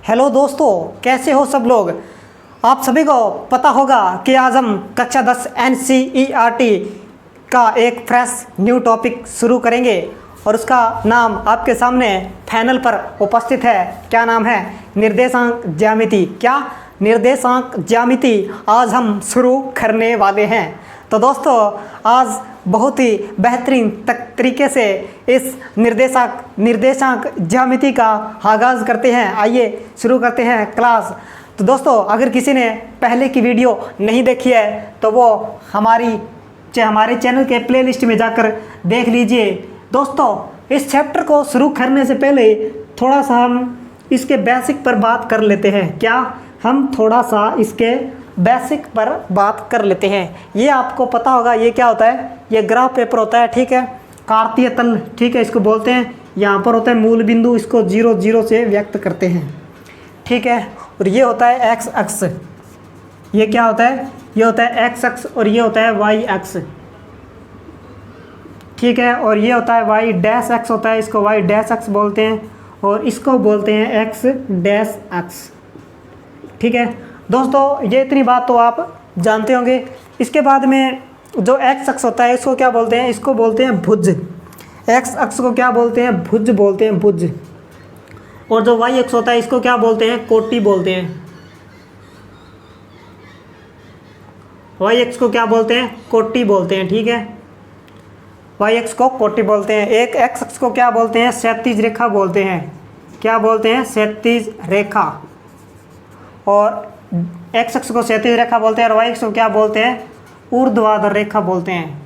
Hello दोस्तों, कैसे हो सब लोग। आप सभी को पता होगा कि आज हम कक्षा 10 NCERT का एक फ्रेश न्यू टॉपिक शुरू करेंगे और उसका नाम आपके सामने पैनल पर उपस्थित है। क्या नाम है? निर्देशांक ज्यामिति। क्या? निर्देशांक ज्यामिति आज हम शुरू करने वाले हैं। तो दोस्तों, आज बहुत ही बेहतरीन तरीके से इस निर्देशांक ज्यामिति का आगाज़ करते हैं। आइए शुरू करते हैं क्लास। तो दोस्तों, अगर किसी ने पहले की वीडियो नहीं देखी है तो वो हमारे चैनल के प्लेलिस्ट में जाकर देख लीजिए। दोस्तों, इस चैप्टर को शुरू करने से पहले थोड़ा सा हम इसके बेसिक पर बात कर लेते हैं। क्या? हम थोड़ा सा इसके बेसिक पर बात कर लेते हैं। ये आपको पता होगा ये क्या होता है। ये ग्राफ पेपर होता है, ठीक है। कार्तीय तल, ठीक है, इसको बोलते हैं। यहाँ पर होता है मूल बिंदु, इसको 0 0 से व्यक्त करते हैं, ठीक है। और ये होता है एक्स अक्ष। ये क्या होता है? ये होता है एक्स अक्ष और ये होता है वाई अक्ष, ठीक है। और ये होता है वाई डैश अक्ष होता है, इसको वाई डैश अक्ष बोलते हैं और इसको बोलते हैं एक्स डैश अक्ष, ठीक है। दोस्तों, ये इतनी बात तो आप जानते होंगे। इसके बाद में जो एक्स अक्ष होता है इसको क्या बोलते हैं? इसको बोलते हैं भुज। एक्स अक्ष को क्या बोलते हैं? भुज बोलते हैं, भुज। और जो वाई अक्ष होता है इसको क्या बोलते हैं? कोटि बोलते हैं। वाई अक्ष को क्या बोलते हैं? कोटि बोलते हैं, ठीक है। वाई अक्ष को कोटि बोलते हैं। एक एक्स अक्ष को क्या बोलते हैं? क्षैतिज रेखा बोलते हैं। क्या बोलते हैं? क्षैतिज रेखा। और एक्स अक्ष को क्षैतिज रेखा बोलते हैं और वाई अक्ष को क्या बोलते हैं? ऊर्ध्वाधर रेखा बोलते हैं,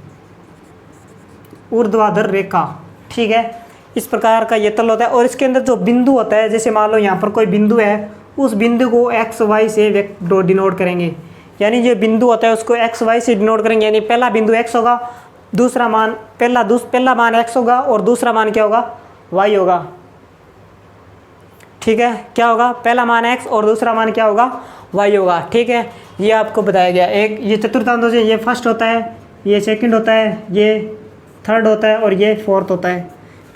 ऊर्ध्वाधर रेखा, ठीक है। इस प्रकार का ये तल होता है। और इसके अंदर जो बिंदु होता है, जैसे मान लो यहाँ पर कोई बिंदु है, उस बिंदु को एक्स वाई से डिनोट करेंगे। यानी जो बिंदु होता है उसको एक्स वाई से डिनोट करेंगे। यानी पहला बिंदु एक्स होगा, दूसरा मान पहला मान एक्स होगा और दूसरा मान क्या होगा? वाई होगा, ठीक है। क्या होगा? पहला मान एक्स और दूसरा मान क्या होगा? वाई होगा, ठीक है। ये आपको बताया गया। एक ये चतुर्थांश से ये फर्स्ट होता है, ये सेकंड होता है, ये थर्ड होता है और ये फोर्थ होता है,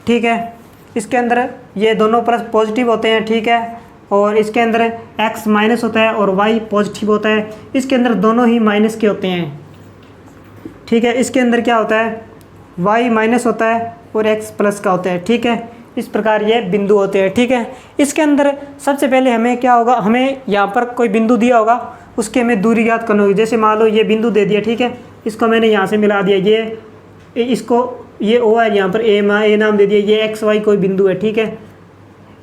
ठीक है। इसके अंदर ये दोनों प्लस पॉजिटिव होते हैं, ठीक है। और इसके अंदर एक्स माइनस होता है और वाई पॉजिटिव होता है। इसके अंदर दोनों ही माइनस के होते हैं, ठीक है। इसके अंदर क्या होता है? वाई माइनस होता है और एक्स प्लस का होता है, ठीक है। इस प्रकार ये बिंदु होते हैं, ठीक है। इसके अंदर सबसे पहले हमें क्या होगा? हमें यहाँ पर कोई बिंदु दिया होगा, उसके हमें दूरी ज्ञात करनी होगी। जैसे मान लो ये बिंदु दे दिया, ठीक है। इसको मैंने यहाँ से मिला दिया, ये ओ है, यहाँ पर ए नाम दे दिया। ये एक्स वाई कोई बिंदु है, ठीक है।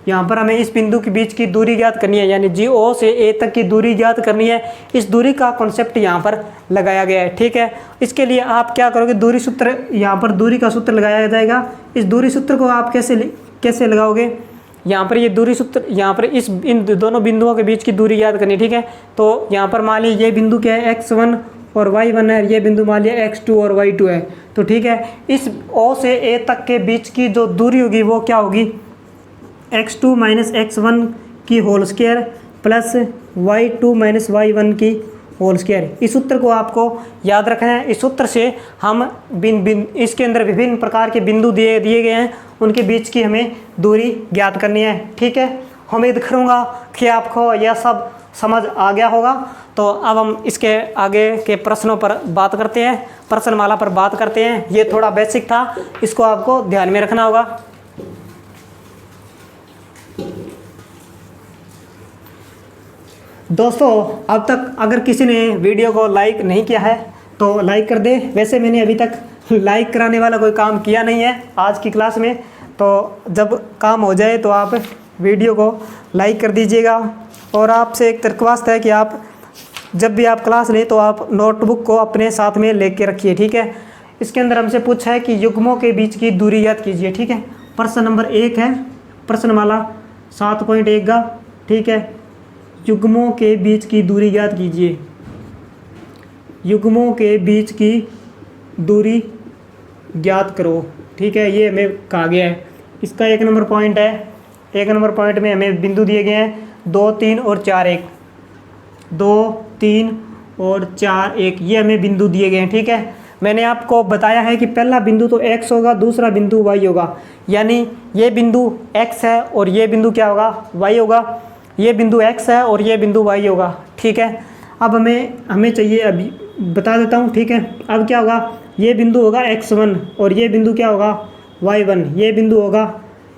यहाँ पर हमें इस बिंदु के बीच की दूरी ज्ञात करनी है, यानी जी ओ से ए तक की दूरी ज्ञात करनी है। इस दूरी का कॉन्सेप्ट यहाँ पर लगाया गया है, ठीक है। इसके लिए आप क्या करोगे? दूरी सूत्र, यहाँ पर दूरी का सूत्र लगाया जाएगा। इस दूरी सूत्र को आप कैसे लगाओगे? यहाँ पर ये दूरी सूत्र, यहाँ पर इन दोनों बिंदुओं के बीच की दूरी याद करनी, ठीक है। तो यहाँ पर मान लीजिए ये बिंदु क्या है? x1 और y1 है। ये बिंदु मान लिया x2 और y2 है। तो ठीक है, इस O से A तक के बीच की जो दूरी होगी वो क्या होगी? x2 माइनस x1 की whole square plus y2 minus y1 की होल स्क्वायर। इस सूत्र को आपको याद रखना है। इस सूत्र से हम इसके अंदर विभिन्न प्रकार के बिंदु दिए गए हैं, उनके बीच की हमें दूरी ज्ञात करनी है, ठीक है। उम्मीद करूँगा कि आपको यह सब समझ आ गया होगा। तो अब हम इसके आगे के प्रश्नों पर बात करते हैं, प्रश्नमाला पर बात करते हैं। ये थोड़ा बेसिक था, इसको आपको ध्यान में रखना होगा। दोस्तों, अब तक अगर किसी ने वीडियो को लाइक नहीं किया है तो लाइक कर दे। वैसे मैंने अभी तक लाइक कराने वाला कोई काम किया नहीं है आज की क्लास में, तो जब काम हो जाए तो आप वीडियो को लाइक कर दीजिएगा। और आपसे एक दरख्वास्त है कि आप जब भी आप क्लास लें तो आप नोटबुक को अपने साथ में लेके रखिए, ठीक है। इसके अंदर हमसे पूछा है कि युग्मों के बीच की दूरी ज्ञात कीजिए, ठीक है। प्रश्न नंबर 1 है, प्रश्नमाला 7.1 का, ठीक है। युग्मों के बीच की दूरी ज्ञात कीजिए। युग्मों के बीच की दूरी ज्ञात करो, ठीक है। ये हमें कहा गया है। इसका 1 नंबर पॉइंट है। 1 नंबर पॉइंट में हमें बिंदु दिए गए हैं 2, 3 और 4, 1, 2, 3 और 4, 1, ये हमें बिंदु दिए गए हैं, ठीक है। मैंने आपको बताया है कि पहला बिंदु तो x होगा, दूसरा बिंदु y होगा। यानी ये बिंदु x है और ये बिंदु क्या होगा? y होगा। ये बिंदु x है और ये बिंदु y होगा, ठीक है। अब हमें चाहिए, अभी बता देता हूँ, ठीक है। अब क्या होगा, ये बिंदु होगा x1 और ये बिंदु क्या होगा y1, ये बिंदु होगा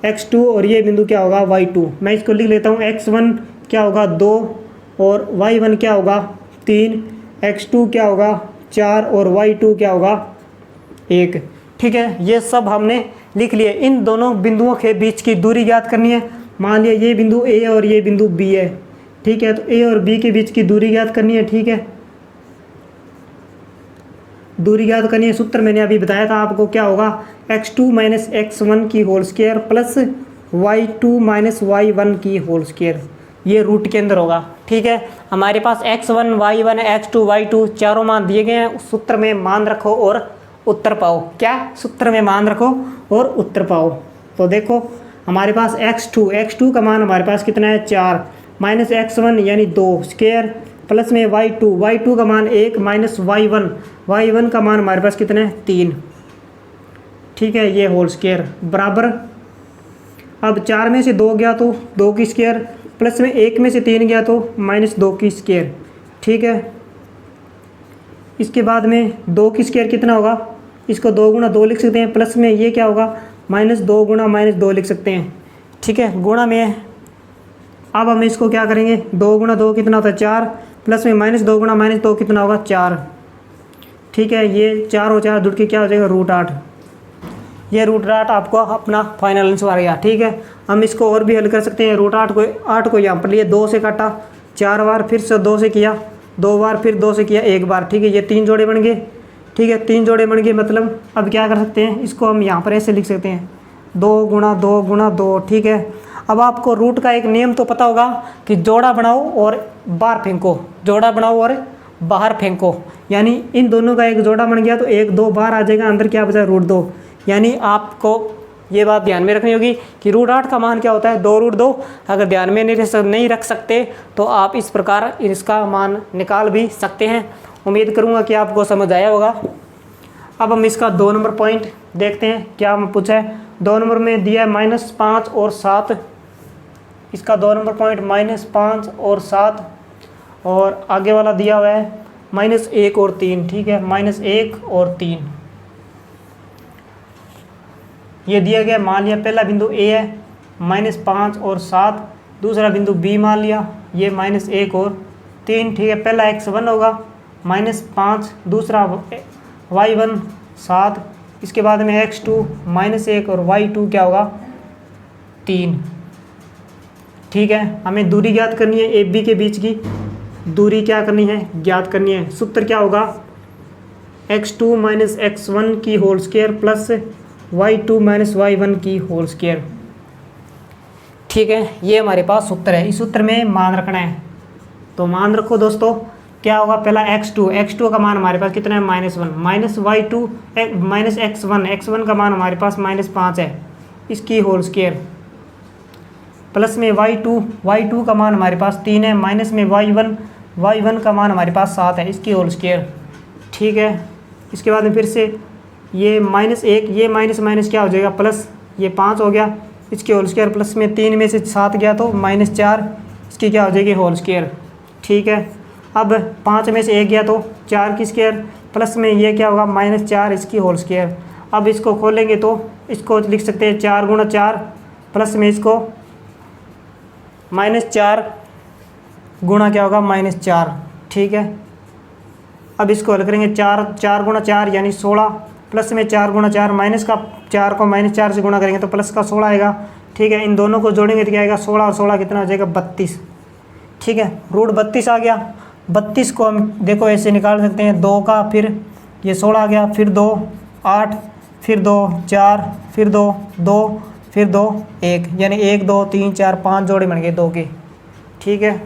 x2 और ये बिंदु क्या होगा y2। मैं इसको लिख लेता हूँ, x1 क्या होगा 2 और y1 क्या होगा 3, x2 क्या होगा 4 और y2 क्या होगा 1, ठीक है। ये सब हमने लिख लिए। इन दोनों बिंदुओं के बीच की दूरी ज्ञात करनी है। मान लिया ये बिंदु A और ये बिंदु B है, ठीक है। तो A और B के बीच की दूरी ज्ञात करनी है, ठीक है। दूरी ज्ञात करनी है, सूत्र मैंने अभी बताया था आपको, क्या होगा x2 माइनस x1 की whole square plus y2 minus y1 की होल स्क्वायर, ये रूट के अंदर होगा, ठीक है। हमारे पास x1 y1 x2 y2 चारों मान दिए गए हैं। सूत्र में मान रखो और उत्तर पाओ। क्या सूत्र में मान रखो और उत्तर पाओ। तो देखो हमारे पास x2 का मान हमारे पास कितना है 4 माइनस x1 यानी 2 स्क्वायर प्लस में y2 का मान 1 माइनस y1 का मान हमारे पास कितना है 3, ठीक है। ये होल स्क्वायर बराबर, अब 4 में से 2 गया तो 2 की स्क्वायर प्लस में 1 में से 3 गया तो माइनस 2 की स्क्वायर, ठीक है। इसके बाद में 2 की स्क्वायर कितना होगा, इसको 2 गुणा 2 लिख सकते हैं, प्लस में ये क्या होगा माइनस 2 गुणा माइनस 2 लिख सकते हैं, ठीक है, गुणा में। अब हम इसको क्या करेंगे, 2 गुणा 2 कितना होता है 4, प्लस में माइनस 2 गुणा माइनस 2 कितना होगा 4, ठीक है। ये 4 और 4 जुड़ के क्या हो जाएगा √8। ये √8 आपको अपना फाइनल आंसर आ गया, ठीक है। हम इसको और भी हल कर सकते हैं। √8 को यहाँ पर लिए 2 से काटा 4 बार, फिर से 2 से किया 2 बार, फिर 2 से किया 1 बार, ठीक है। ये 3 जोड़े बन गए, ठीक है। 3 जोड़े बन गए, मतलब अब क्या कर सकते हैं, इसको हम यहाँ पर ऐसे लिख सकते हैं 2 गुणा 2 गुणा 2, ठीक है। अब आपको रूट का एक नियम तो पता होगा कि जोड़ा बनाओ और बाहर फेंको, जोड़ा बनाओ और बाहर फेंको, यानी इन दोनों का एक जोड़ा बन गया तो 1 2 बाहर आ जाएगा, अंदर क्या बचा √2। यानी आपको ये बात ध्यान में रखनी होगी कि √8 का मान क्या होता है 2√2। अगर ध्यान में नहीं रख सकते तो आप इस प्रकार इसका मान निकाल भी सकते हैं। उम्मीद करूँगा कि आपको समझ आया होगा। अब हम इसका 2 नंबर पॉइंट देखते हैं, क्या हम पूछा है। 2 नंबर में दिया है -5 और 7, इसका 2 नंबर पॉइंट -5 और 7, और आगे वाला दिया हुआ है -1 और 3, ठीक है, -1 और 3 ये दिया गया। मान लिया पहला बिंदु A है -5 और 7, दूसरा बिंदु B मान लिया ये -1 और 3, ठीक है। पहला x1 होगा -5, दूसरा y1 7, इसके बाद में x2 -1 और y2 क्या होगा 3, ठीक है। हमें दूरी ज्ञात करनी है, AB के बीच की दूरी क्या करनी है, ज्ञात करनी है। सूत्र क्या होगा x2 माइनस x1 की whole square plus y2 minus y1 की होल स्क्वायर, ठीक है। ये हमारे पास सूत्र है, इस सूत्र में मान रखना है। तो मान रखो दोस्तों, क्या होगा पहला x2 का मान हमारे पास कितना है -1, माइनस y2 माइनस x1 का मान हमारे पास -5 है, इसकी होल स्क्वायर, प्लस में y2 का मान हमारे पास 3 है, माइनस में y1 का मान हमारे पास 7 है, इसकी होल स्क्वायर, ठीक है। इसके बाद में फिर से ये -1, ये माइनस क्या हो जाएगा प्लस, ये 5 हो गया, इसकी होल स्क्वायर, प्लस में 3 में से 7 गया तो -4, इसकी क्या हो जाएगी होल स्क्वायर, ठीक है। अब 5 में से 1 गया तो 4 की स्क्वायर, प्लस में ये क्या होगा -4, इसकी होल स्क्वायर। अब इसको खोलेंगे तो इसको लिख सकते हैं 4 गुणा 4, प्लस में इसको -4 गुणा क्या होगा -4, ठीक है। अब इसको हल करेंगे 4 गुणा 4 यानी 16, प्लस में 4 गुणा 4, माइनस का 4 को -4 से गुणा करेंगे तो प्लस का 16 आएगा, ठीक है। इन दोनों को जोड़ेंगे तो क्या आएगा 16 और 16 कितना हो जाएगा 32, ठीक है। √32 आ गया। 32 को हम देखो ऐसे निकाल सकते हैं, 2 का फिर ये 16 आ गया, फिर 2 8, फिर 2 4, फिर 2 2, फिर 2 1, यानी 1 2 3 4 5 जोड़े बन गए 2 के, ठीक है।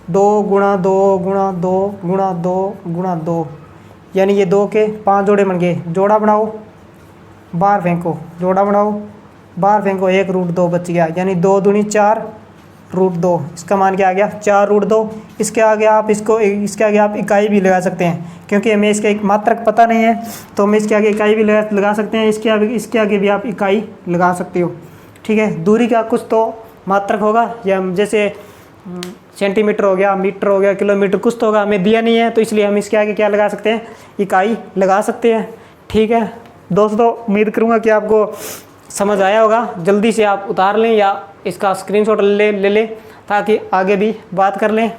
2 गुणा 2 गुणा 2 गुणा 2 गुणा 2, यानी ये 2 के 5 जोड़े बन गए। जोड़ा बनाओ बाहर फेंको, जोड़ा बनाओ बाहर फेंको, 1 √2 बच गया, यानी 2 दूनी 4 √2, इसका मान क्या आ गया 4 √2। इसके आगे आप इकाई भी लगा सकते हैं, क्योंकि हमें इसका एक मात्रक पता नहीं है तो हम इसके आगे इकाई भी लगा सकते हैं, इसके आगे भी आप इकाई लगा सकते हो, ठीक है। दूरी का कुछ तो मात्रक होगा, या जैसे सेंटीमीटर हो गया, मीटर हो गया, किलोमीटर, कुछ तो होगा, हमें दिया नहीं है, तो इसलिए हम इसके आगे क्या लगा सकते हैं, इकाई लगा सकते हैं। ठीक है दोस्तों, उम्मीद करूँगा कि आपको समझ आया होगा। जल्दी से आप उतार लें या इसका स्क्रीनशॉट ले लें ताकि आगे भी बात कर लें।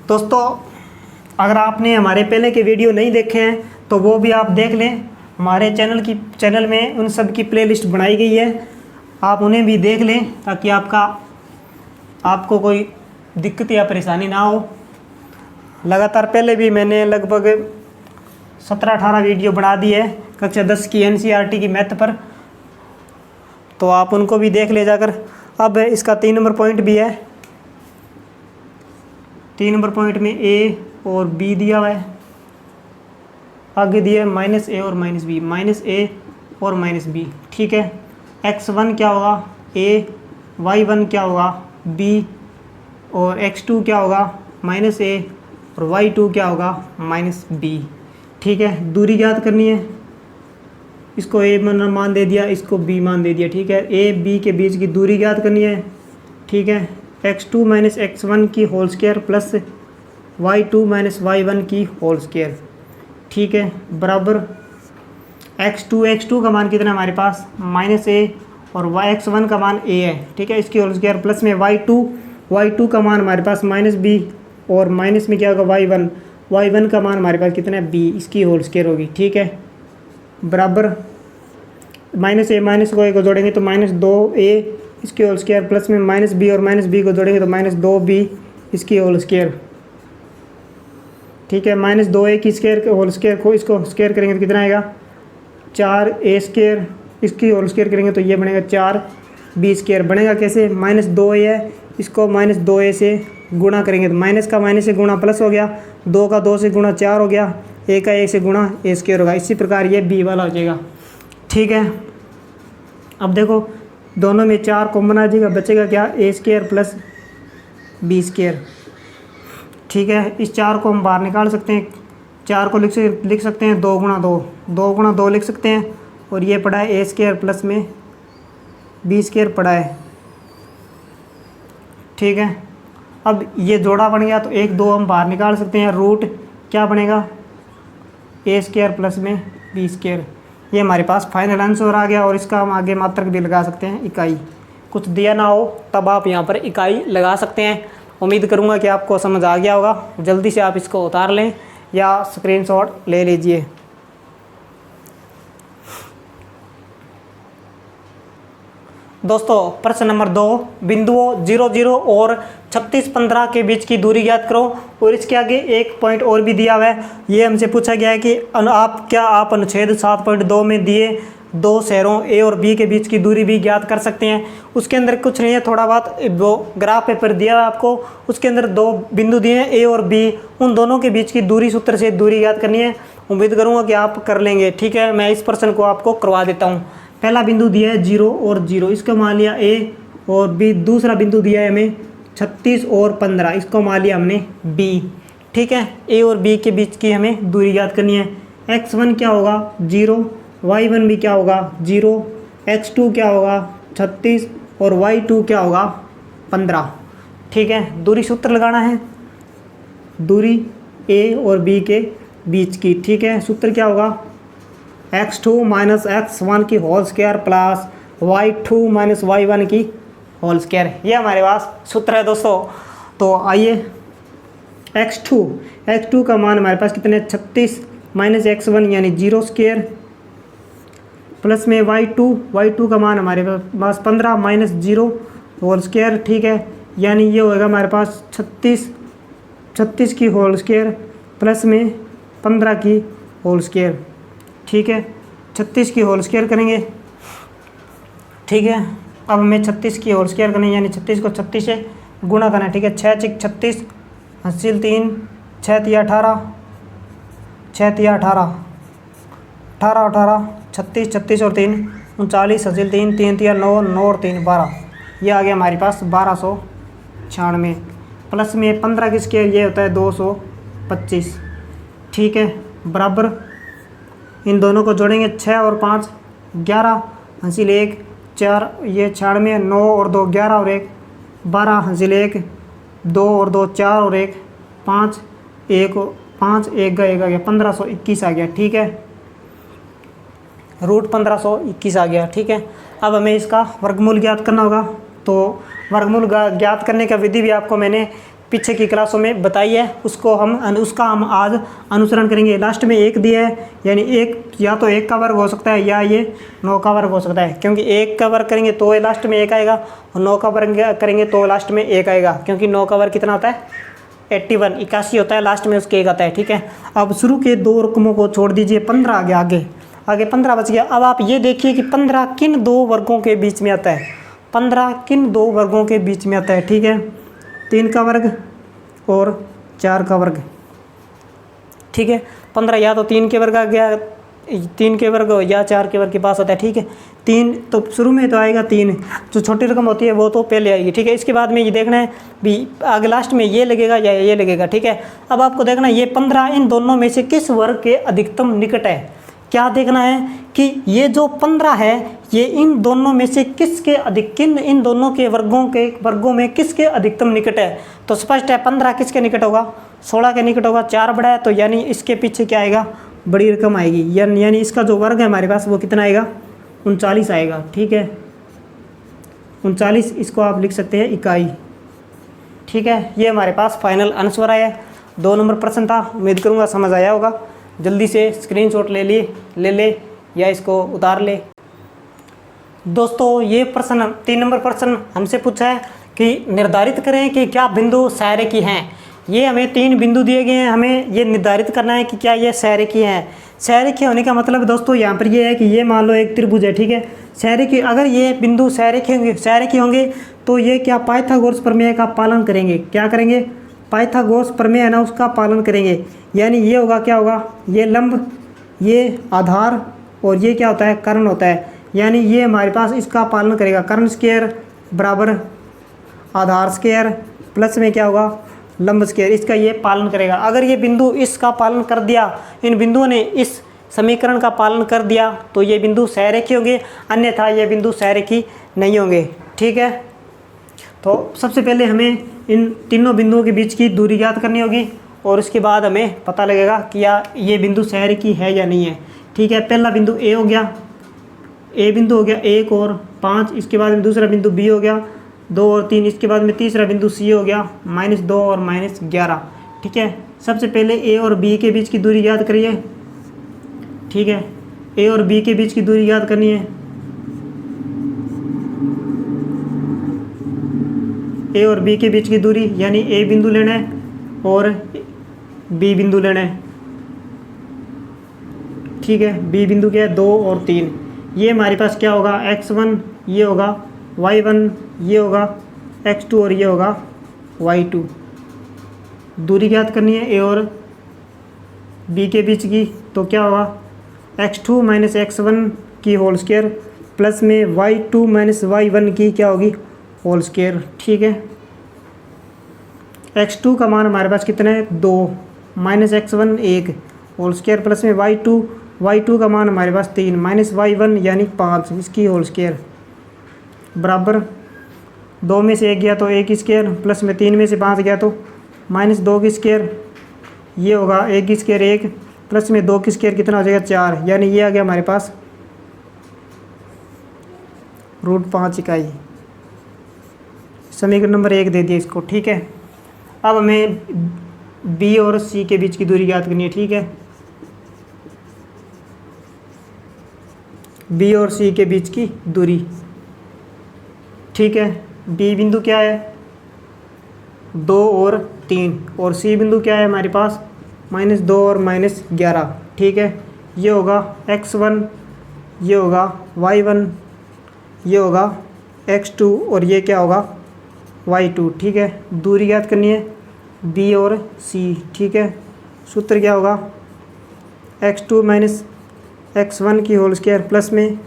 दोस्तों अगर आपने हमारे पहले के वीडियो नहीं देखे हैं तो वो भी आप देख लें, हमारे चैनल में उन सब की प्लेलिस्ट बनाई गई है, आप उन्हें भी देख लें ताकि आपको कोई दिक्कत या परेशानी ना हो। लगातार पहले भी मैंने लगभग 17-18 वीडियो बना दी है कक्षा 10 की NCERT की मैथ पर, तो आप उनको भी देख ले जाकर। अब इसका 3 नंबर पॉइंट भी है, 3 नंबर पॉइंट में A और B दिया हुआ है, आगे दिया है -a और -b, -a और -b। ठीक है, x1 क्या होगा A, y1 क्या होगा B, और x2 क्या होगा -a, और y2 क्या होगा -b। ठीक है, दूरी ज्ञात करनी है, इसको a मान दे दिया, इसको b मान दे दिया। ठीक है, a b के बीच की दूरी ज्ञात करनी है। ठीक है, x2 - x1 की whole square plus y2 - y1 की होल स्क्वायर। ठीक है, बराबर x2 का मान कितना है हमारे पास -a, और x1 का मान a है। ठीक है, इसकी होल स्क्वायर प्लस में y2 का मान हमारे पास -b, और माइनस में क्या होगा y1 का मान हमारे पास कितना है b, इसकी होल स्क्वायर होगी। ठीक है, बराबर -a को a को जोड़ेंगे तो -2a इसकी होल स्क्वायर प्लस में -b, और -b को जोड़ेंगे तो -2b इसकी होल स्क्वायर। ठीक है, -2a की स्क्वायर होल स्क्वायर को इसको स्क्वायर करेंगे तो कितना आएगा 4a², इसकी होल स्क्वायर करेंगे तो ये बनेगा 4b² बनेगा। कैसे, -2a है, इसको -2a से गुणा करेंगे तो माइनस का माइनस से गुणा प्लस हो गया, 2 का 2 से गुणा 4 हो गया, a का 1 से गुणा a² होगा। इसी प्रकार ये b वाला हो जाएगा। ठीक है, अब देखो दोनों में 4 कॉमन आ जाएगा, बचेगा क्या a² प्लस b²। ठीक है, इस 4 को हम बाहर निकाल सकते हैं, 4 को लिख सकते हैं 2 × 2, 2 × 2 लिख सकते हैं, और ये पड़ा है a² प्लस में b² पड़ा है। ठीक है, अब ये जोड़ा बन गया तो 1 2 हम बाहर निकाल सकते हैं, रूट क्या बनेगा a² प्लस में b²। ये हमारे पास फाइनल आंसर आ गया, और इसका हम आगे मात्रक भी लगा सकते हैं, इकाई। कुछ दिया ना हो तब आप यहाँ पर इकाई लगा सकते हैं। उम्मीद करूँगा कि आपको समझ आ गया होगा। जल्दी से आप इसको उतार लें या स्क्रीनशॉट ले लीजिए। दोस्तों प्रश्न नंबर 2, बिंदुओं 0 0 और 36 15 के बीच की दूरी ज्ञात करो, और इसके आगे एक पॉइंट और भी दिया हुआ है। ये हमसे पूछा गया है कि आप अनुच्छेद 7.2 में दिए 2 शहरों A और B के बीच की दूरी भी ज्ञात कर सकते हैं। उसके अंदर कुछ नहीं है, थोड़ा बहुत वो ग्राफ पेपर दिया हुआ है आपको, उसके अंदर 2 बिंदु दिए हैं A और B, उन दोनों के बीच की दूरी सूत्र से दूरी ज्ञात करनी है। उम्मीद करूँगा कि आप कर लेंगे। ठीक है, मैं इस प्रश्न को आपको करवा देता हूँ। पहला बिंदु दिया है 0 और 0, इसका मान लिया A और B। दूसरा बिंदु दिया है हमें 36 और 15, इसको मान लिया हमने B। ठीक है, A और B के बीच की हमें दूरी याद करनी है। x1 क्या होगा 0, y1 भी क्या होगा 0, x2 क्या होगा 36 और y2 क्या होगा 15। ठीक है, दूरी सूत्र लगाना है, दूरी A और B के बीच की। ठीक है, सूत्र क्या होगा x2 - x1 की whole square plus y2 - y1 की होल स्क्वायर। ये हमारे पास सूत्र है दोस्तों। तो आइए x2 का मान हमारे पास कितने 36 - x1 यानी 0 स्क्वायर प्लस में y2 का मान हमारे पास 15 - 0 होल स्क्वायर। ठीक है, यानी ये होगा हमारे पास 36 की होल स्क्वायर प्लस में 15 की होल स्क्वायर। ठीक है, 36 की होल स्क्वायर करेंगे। ठीक है, अब हमें 36 की होल स्क्वायर करनी है, यानी 36 को 36 से गुणा करना है। ठीक है, 6 × 36 हासिल 3, 6 × 18, 6 × 18, 18 18 36, 36 और 3 39 हासिल 3, 3 × 9, 9 और 3 12। ये आ गया हमारे पास 1296 प्लस में 15 की स्क्वायर ये होता है 225। ठीक है, बराबर इन दोनों को जोड़ेंगे 6 और 5 11 हासिल 1 4 ये 96 9 और 2 11 और 1 12 हासिल 1 2 और 2 4 और 1 5 1 5 1 आ गया 1521 आ गया। ठीक है, रूट 1521 आ गया। ठीक है, अब हमें इसका वर्गमूल ज्ञात करना होगा। तो वर्गमूल ज्ञात करने का विधि भी आपको मैंने पीछे की क्लासों में बताई है, उसका हम आज अनुसरण करेंगे। लास्ट में 1 दिया है, यानी 1 या तो 1 का वर्ग हो सकता है या ये 9 का वर्ग हो सकता है, क्योंकि 1 का वर्ग करेंगे तो लास्ट में 1 आएगा और 9 का वर्ग करेंगे तो लास्ट में 1 आएगा, क्योंकि 9 का वर्ग कितना होता है 81 81 होता है, लास्ट में उसके 1 आता है। ठीक है, अब शुरू के 2 रकमों को छोड़ दीजिए, 15 आ गया, आगे 15 बच गया। अब आप ये देखिए कि 15 किन 2 वर्गों के बीच में आता है, 15 किन 2 वर्गों के बीच में आता है। ठीक है, 3 का वर्ग और 4 का वर्ग। ठीक है, 15 या तो 3 के वर्ग आ गया, 3 के वर्ग या 4 के वर्ग के पास आता है। ठीक है, 3 तो शुरू में तो आएगा 3, जो छोटी रकम होती है वो तो पहले आएगी। ठीक है, इसके बाद में ये देखना है भी आगे लास्ट में ये लगेगा या ये लगेगा। ठीक है, अब आपको देखना है ये 15 इन दोनों में से किस वर्ग के अधिकतम निकट है। क्या देखना है कि ये जो 15 है ये इन दोनों में से इन दोनों के वर्गों में किसके अधिकतम निकट है। तो स्पष्ट है 15 किसके निकट होगा, 16 के निकट होगा। 4 बड़ा है तो यानी इसके पीछे क्या आएगा, बड़ी रकम आएगी, यानी इसका जो वर्ग है हमारे पास वो कितना आएगा, 39 आएगा। ठीक है, 39 इसको आप लिख सकते हैं इकाई। ठीक है, ये हमारे पास फाइनल आंसर आया। 2 नंबर प्रश्न था, उम्मीद करूँगा समझ आया होगा। जल्दी से स्क्रीनशॉट ले ले या इसको उतार ले। दोस्तों ये प्रश्न 3 नंबर प्रश्न हमसे पूछा है कि निर्धारित करें कि क्या बिंदु सहारेखी हैं। ये हमें 3 बिंदु दिए गए हैं, हमें ये निर्धारित करना है कि क्या ये सहारेखी हैं। सहारेखी होने का मतलब दोस्तों यहाँ पर ये है कि ये मान लो एक त्रिभुज है। ठीक है, सहारेखी, अगर ये बिंदु सहारेखी होंगे तो ये क्या पाइथागोरस प्रमेय का पालन करेंगे। क्या करेंगे, पाइथागोरस प्रमेय है ना उसका पालन करेंगे। यानी ये होगा, क्या होगा, ये लंब, ये आधार और ये क्या होता है, कर्ण होता है। यानी ये हमारे पास इसका पालन करेगा, कर्ण स्क्वायर बराबर आधार स्क्वायर प्लस में क्या होगा, लंब स्क्वायर, इसका ये पालन करेगा। अगर ये बिंदु इसका पालन कर दिया, इन बिंदुओं ने इस समीकरण का पालन कर दिया तो ये बिंदु सहारेखी होंगे, अन्यथा ये बिंदु सहारेखी नहीं होंगे। ठीक है, तो सबसे पहले हमें इन तीनों बिंदुओं के बीच की दूरी ज्ञात करनी होगी और उसके बाद हमें पता लगेगा कि ये बिंदु सहारेखी है या नहीं है। ठीक है, पहला बिंदु ए हो गया, ए बिंदु हो गया 1 और 5, इसके बाद में दूसरा बिंदु बी हो गया 2 और 3, इसके बाद में तीसरा बिंदु सी हो गया -2 और -11। ठीक है, सबसे पहले ए और बी के बीच की दूरी ज्ञात करिए। ठीक है, ए और बी के बीच की दूरी ज्ञात करनी है। ए और बी के बीच की दूरी, यानी ए बिंदु लेना है और बी बिंदु लेना है। ठीक है, बी बिंदु क्या है, 2 और 3। ये हमारे पास क्या होगा, x1, ये होगा y1, ये होगा x2 और ये होगा y2। दूरी ज्ञात करनी है ए और बी के बीच की, तो क्या होगा, x2 - x1 की होल स्क्वायर प्लस में y2 - y1 की क्या होगी, होल स्क्वायर। ठीक है, x2 का मान हमारे पास कितना है, 2 -x1 1 होल स्क्वायर प्लस में y2 का मान हमारे पास 3 -y1 यानी 5 इसकी होल स्क्वायर बराबर 2 में से 1 गया तो 1 स्क्वायर प्लस में 3 में से 5 गया तो -2 की स्क्वायर, ये होगा 1 की स्क्वायर 1 प्लस में 2 की स्क्वायर कितना हो जाएगा 4, यानी ये आ गया हमारे पास √5 इकाई। समीकरण नंबर 1 दे दिया इसको। ठीक है, अब हमें बी और सी के बीच की दूरी ज्ञात करनी है। ठीक है, बी और सी के बीच की दूरी। ठीक है, बी बिंदु क्या है, 2 और 3 और सी बिंदु क्या है हमारे पास -2 और -11। ठीक है, ये होगा x1, ये होगा y1, ये होगा x2 और ये क्या होगा y2। ठीक है, दूरी ज्ञात करनी है b और c। ठीक है, सूत्र क्या होगा, x2 - x1 की होल स्क्वायर प्लस में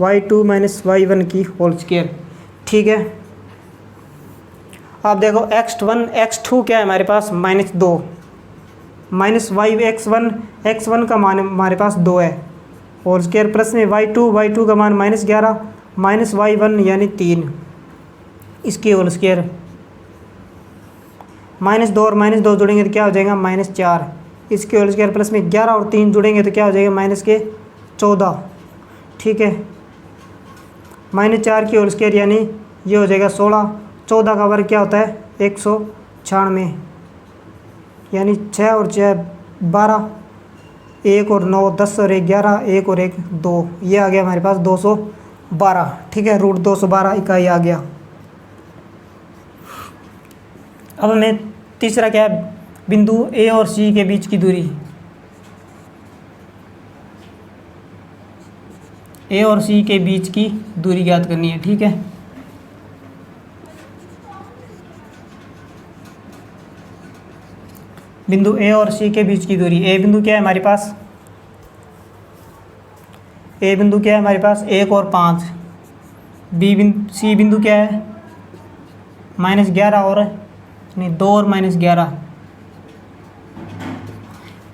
y2 - y1 की होल स्क्वायर। ठीक है, आप देखो x2 क्या है हमारे पास -2 -y x1 का मान हमारे पास 2 है। होल स्क्वायर प्लस में y2 का मान -11 माइनस y1 यानी 3 इसकी होल स्क्वायर -2 और -2 जुड़ेंगे तो क्या हो जाएगा -4 इसके होल स्क्वायर प्लस में 11 और 3 जुड़ेंगे तो क्या हो जाएगा -14। ठीक है, -4 की होल स्क्वायर यानी ये हो जाएगा 16। 14 का वर्ग क्या होता है 196 यानी 6 और 6 12, 1 और 9 10 और 1 11, 1 और 1 2, ये आ गया हमारे पास 212। ठीक है, रूट 212 इकाई आ गया। अब हमें तीसरा क्या है, बिंदु ए और सी के बीच की दूरी। ए और सी के बीच की दूरी ज्ञात करनी है। ठीक है, बिंदु ए और सी के बीच की दूरी। ए बिंदु क्या है हमारे पास, ए बिंदु क्या है हमारे पास 1 और 5। सी बिंदु क्या है -11 और नहीं 2 और -11।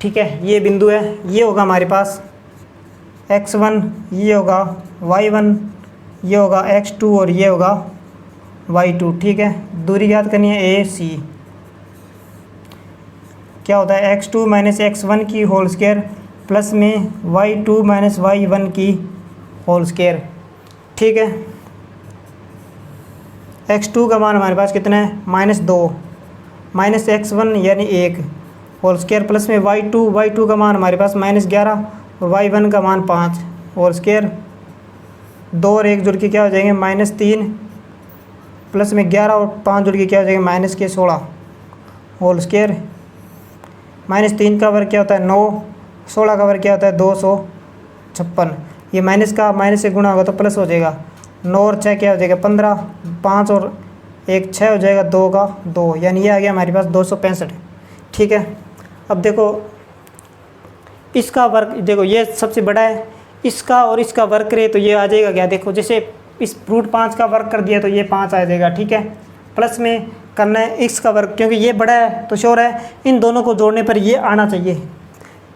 ठीक है, ये बिंदु है, ये होगा हमारे पास x1, ये होगा y1, ये होगा x2 और ये होगा y2। ठीक है, दूरी ज्ञात करनी है ए सी। क्या होता है x2 - x1 की होल स्क्वायर प्लस में y2 - y1 की होल स्क्वायर। ठीक है, x2 का मान हमारे पास कितना है -2 माइनस x1 यानी 1 होल स्क्वायर प्लस में y2 का मान हमारे पास -11 और y1 का मान 5 होल स्क्वायर। 2 और 1 जुड़ के क्या हो जाएंगे -3 प्लस में 11 और 5 जुड़ के क्या हो जाएगा -16 होल स्क्वायर। -3 का वर्ग क्या होता है 9, 16 का वर्ग क्या होता है 256। ये माइनस का माइनस से गुणा होगा तो प्लस हो जाएगा। 9 और 6 क्या हो जाएगा 15, 5 और 1 6 हो जाएगा, 2 का 2 यानी ये आ गया हमारे पास 265। ठीक है, अब देखो इसका वर्ग, देखो ये सबसे बड़ा है, इसका और इसका वर्ग करें तो ये आ जाएगा क्या, देखो जैसे इस √5 का वर्ग कर दिया तो ये 5 आ जाएगा। ठीक है, प्लस में करना है इसका वर्ग, क्योंकि ये बड़ा है तो श्योर है इन दोनों को जोड़ने पर ये आना चाहिए।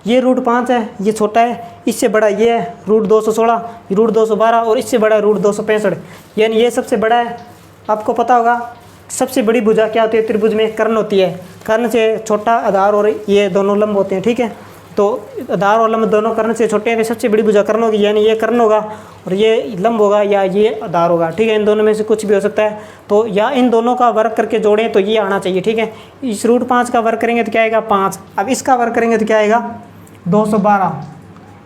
ये √5 है, ये छोटा है, इससे बड़ा ये है √216, √212 और इससे बड़ा √265 यानी ये सबसे बड़ा है। आपको पता होगा सबसे बड़ी भुजा क्या होती है, त्रिभुज में कर्ण होती है। कर्ण से छोटा आधार और ये दोनों लंब होते हैं। ठीक है, तो आधार और लंब दोनों कर्ण से छोटे हैं, सबसे बड़ी भुजा कर्ण होगी यानी ये कर्ण होगा और ये लंब होगा या ये आधार होगा। ठीक है, इन दोनों में से कुछ भी हो सकता है, तो या इन दोनों का वर्ग करके जोड़ें तो ये आना चाहिए। ठीक है, इस √5 का वर्ग करेंगे तो क्या आएगा 5, अब इसका वर्ग करेंगे तो क्या आएगा 212।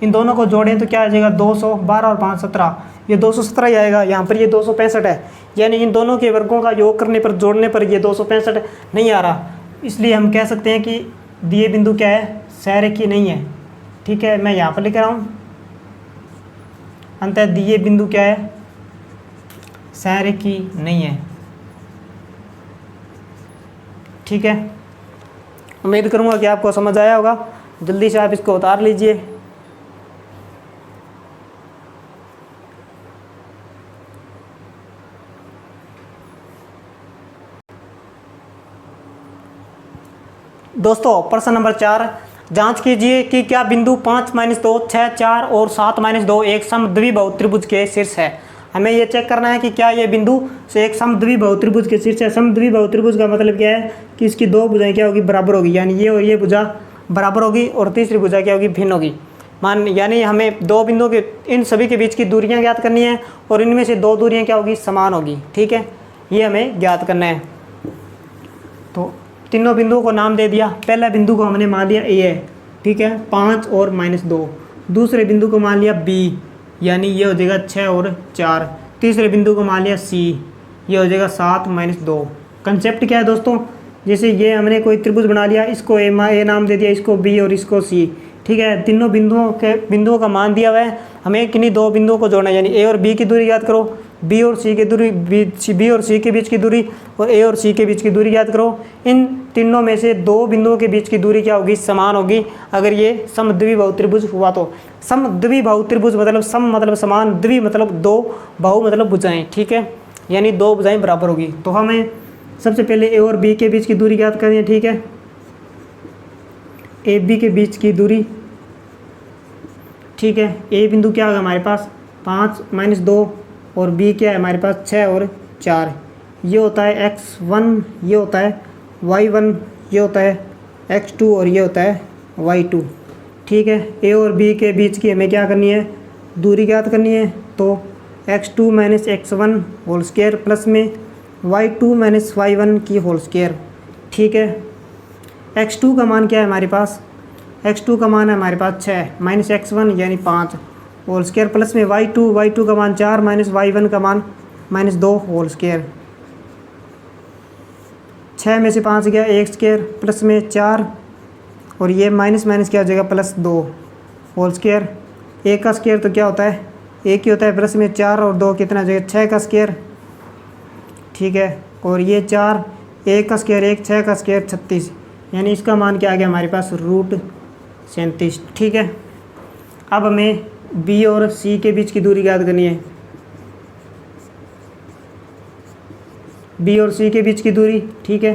इन दोनों को जोड़ें तो क्या आ जाएगा 212 और 5 17, ये 217 ही आएगा। यहाँ पर ये 265 है, यानी इन दोनों के वर्गों का योग करने पर जोड़ने पर ये 265 नहीं आ रहा। इसलिए हम कह सकते हैं कि दिए बिंदु क्या है सहरेखी नहीं है। ठीक है, मैं यहाँ पर लिख रहा हूँ अंततः दिए बिंदु क्या है सहरेखी नहीं है। ठीक है, उम्मीद करूँगा कि आपको समझ आया होगा। जल्दी से आप इसको उतार लीजिए। दोस्तों प्रश्न नंबर 4, जांच कीजिए कि क्या बिंदु 5 - 2 6 4 और 7 - 2 एक समद्विबाहु त्रिभुज के शीर्ष है। हमें ये चेक करना है कि क्या ये बिंदु से एक समद्विबाहु त्रिभुज के शीर्ष है। समद्विबाहु त्रिभुज का मतलब क्या है कि इसकी दो भुजाएं क्या होगी बराबर होगी, यानी ये और ये भुजा बराबर होगी और तीसरी भुजा क्या होगी भिन्न होगी। यानी हमें दो बिंदुओं के इन सभी के बीच की दूरियां ज्ञात करनी है और इनमें से दो दूरियां क्या होगी समान होगी। ठीक है, ये हमें ज्ञात करना है। तो तीनों बिंदुओं को नाम दे दिया। पहला बिंदु को हमने मान लिया ए है। ठीक है, 5 और -2। दूसरे बिंदु को मान लिया बी, यानी ये हो जाएगा 6 और 4। तीसरे बिंदु को मान लिया सी, ये हो जाएगा 7 - 2। कंसेप्ट क्या है दोस्तों, जैसे ये हमने कोई त्रिभुज बना लिया, इसको ए नाम दे दिया, इसको बी और इसको सी। ठीक है, तीनों बिंदुओं का मान दिया हुआ है, हमें किन्हीं दो बिंदुओं को जोड़ना है, यानी ए और बी की दूरी याद करो, बी और सी की दूरी, बी और सी के बीच की दूरी और ए और सी के बीच की दूरी याद करो। इन तीनों में से दो बिंदुओं के बीच की दूरी क्या होगी समान होगी अगर ये समद्विबाहु त्रिभुज हुआ तो। समद्विबाहु त्रिभुज मतलब सम मतलब समान, द्वि मतलब दो, बाहु मतलब भुजाएं। ठीक है, यानी दो भुजाएं बराबर होगी। तो हमें सबसे पहले ए और बी के बीच की दूरी याद करनी है। ठीक है, ए बी के बीच की दूरी। ठीक है। ए बिंदु क्या होगा हमारे पास 5 - 2 और बी क्या है हमारे पास 6 और 4। ये होता है x1, ये होता है y1, ये होता है x2 और ये होता है y2। ठीक है। ए और बी के बीच की हमें क्या करनी है, दूरी ज्ञात करनी है। तो x2 - x1 whole square plus में y2 - y1 की होल स्क्वायर। ठीक है। x2 का मान क्या है हमारे पास, x2 का मान है हमारे पास 6 - x1 यानी 5 होल स्क्वायर प्लस में y2 का मान 4 - y1 का मान -2 होल स्क्वायर। 6 में से 5 गया 1 स्क्वायर प्लस में 4 और ये माइनस क्या हो जाएगा +2 होल स्क्वायर। 1 का स्क्वायर तो क्या होता है 1 ही होता है, प्लस में 4 और 2 कितना हो जाएगा 6 का स्क्वायर। ठीक है। और ये 4 1 का स्क्वायर 1 6 का स्क्वायर 36 यानी इसका मान क्या आ गया हमारे पास √37। ठीक है। अब हमें बी और सी के बीच की दूरी ज्ञात करनी है। बी और सी के बीच की दूरी। ठीक है।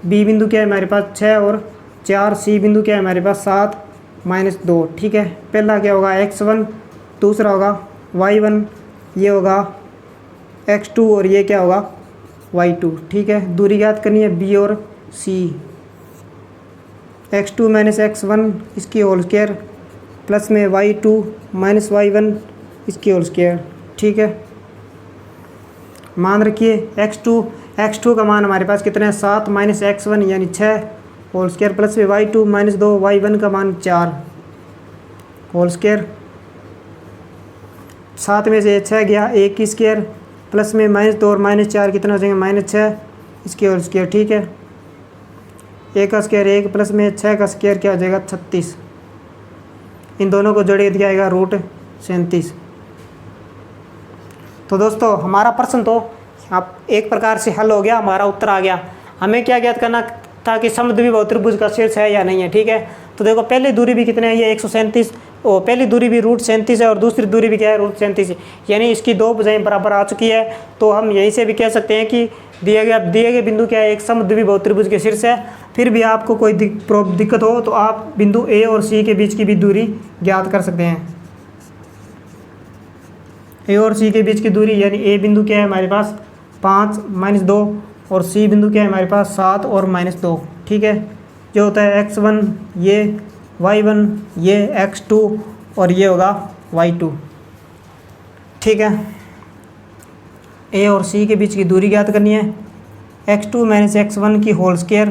बी बिंदु क्या है हमारे पास 6 और 4, सी बिंदु क्या है हमारे पास 7 - 2। ठीक है। पहला क्या होगा x1, दूसरा होगा y1, ये होगा x2 और ये क्या होगा y2। ठीक है। दूरी ज्ञात करनी है बी और सी। x2 - x1 इसकी होल स्क्वायर प्लस में y2 - y1 इसकी होल स्क्वायर। ठीक है। मान रखिए x2 का मान हमारे पास कितना है 7 - x1 यानी 6 होल स्क्वायर प्लस में y2 - 2 y1 का मान 4 होल स्क्वायर। 7 में से 6 गया 1 की स्क्वायर प्लस में -2 और -4 कितना हो जाएंगे -6 इसकी होल स्क्वायर। ठीक है। 1 का स्क्वायर 1 प्लस में 6 का स्क्वायर क्या हो जाएगा 36। इन दोनों को जोड़िए दिया जाएगा √37। तो दोस्तों हमारा प्रश्न तो आप एक प्रकार से हल हो गया, हमारा उत्तर आ गया। हमें क्या ज्ञात करना था कि समद्विबाहु त्रिभुज का शीर्ष है या नहीं है। ठीक है। तो देखो पहली दूरी भी कितने है ये 137 और पहली दूरी भी √37 है और दूसरी दूरी भी क्या है √37 है, यानी इसकी दो भुजाएं बराबर आ चुकी है। तो हम यहीं से भी कह सकते हैं कि दिए गए बिंदु क्या है एक समद्विबाहु त्रिभुज के शीर्ष है। फिर भी आपको कोई दिक्कत हो तो आप बिंदु ए और सी के बीच की भी दूरी ज्ञात कर सकते हैं। ए और सी के बीच की दूरी यानी ए बिंदु क्या है हमारे पास 5 - 2 और सी बिंदु क्या है हमारे पास 7 और -2। ठीक है। जो होता है x1 ये y1 ये x2 और ये होगा y2। ठीक है। ए और सी के बीच की दूरी ज्ञात करनी है। x2 - x1 की होल स्क्वायर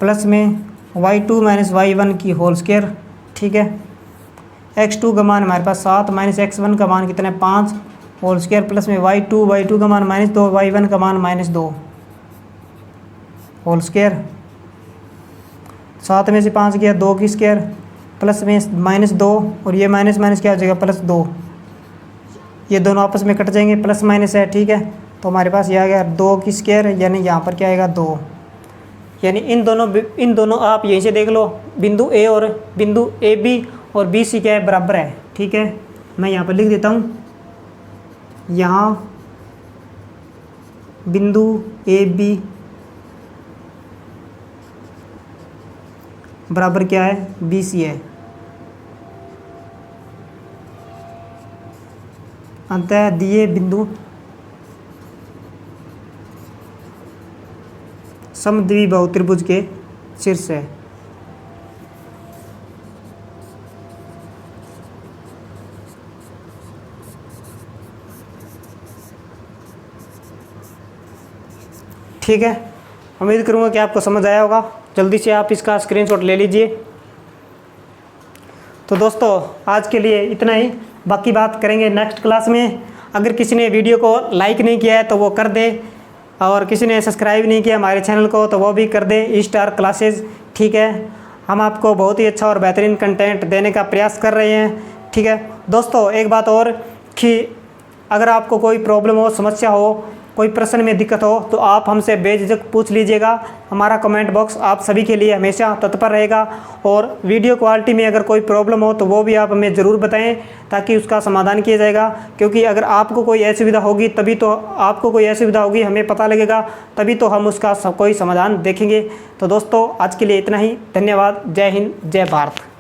प्लस में y2 - y1 की होल स्क्वायर। ठीक है। x2 का मान हमारे पास 7 - x1 का मान कितना है 5 होल स्क्वायर प्लस में y2 का मान -2 y1 का मान -2 होल स्क्वायर। 7 में से 5 गया 2 की स्क्वायर प्लस में -2 और ये माइनस क्या हो जाएगा +2। ये दोनों आपस में कट जाएंगे प्लस माइनस है। ठीक है। तो हमारे पास ये आ गया 2 की स्क्वायर यानी यहाँ पर क्या आएगा 2। यानी इन दोनों आप यहीं से देख लो बिंदु ए और बिंदु ए बी और बी सी क्या है बराबर है। ठीक है। मैं यहाँ पर लिख देता हूँ, यहाँ बिंदु ए बी बराबर क्या है बी सी है। अंतः दिए बिंदु समद्विबाहु त्रिभुज के शीर्ष है। ठीक है। उम्मीद करूँगा कि आपको समझ आया होगा। जल्दी से आप इसका स्क्रीनशॉट ले लीजिए। तो दोस्तों आज के लिए इतना ही, बाकी बात करेंगे नेक्स्ट क्लास में। अगर किसी ने वीडियो को लाइक नहीं किया है तो वो कर दे, और किसी ने सब्सक्राइब नहीं किया हमारे चैनल को तो वो भी कर दे, ई-स्टार क्लासेस। ठीक है। हम आपको बहुत ही अच्छा और बेहतरीन कंटेंट देने का प्रयास कर रहे हैं। ठीक है। दोस्तों एक बात और कि अगर आपको कोई प्रॉब्लम हो, समस्या हो, कोई प्रश्न में दिक्कत हो तो आप हमसे बेझिझक पूछ लीजिएगा। हमारा कमेंट बॉक्स आप सभी के लिए हमेशा तत्पर रहेगा। और वीडियो क्वालिटी में अगर कोई प्रॉब्लम हो तो वो भी आप हमें ज़रूर बताएं ताकि उसका समाधान किया जाएगा। क्योंकि अगर आपको कोई असुविधा होगी हमें पता लगेगा, तभी तो हम उसका कोई समाधान देखेंगे। तो दोस्तों आज के लिए इतना ही। धन्यवाद। जय हिंद, जय भारत।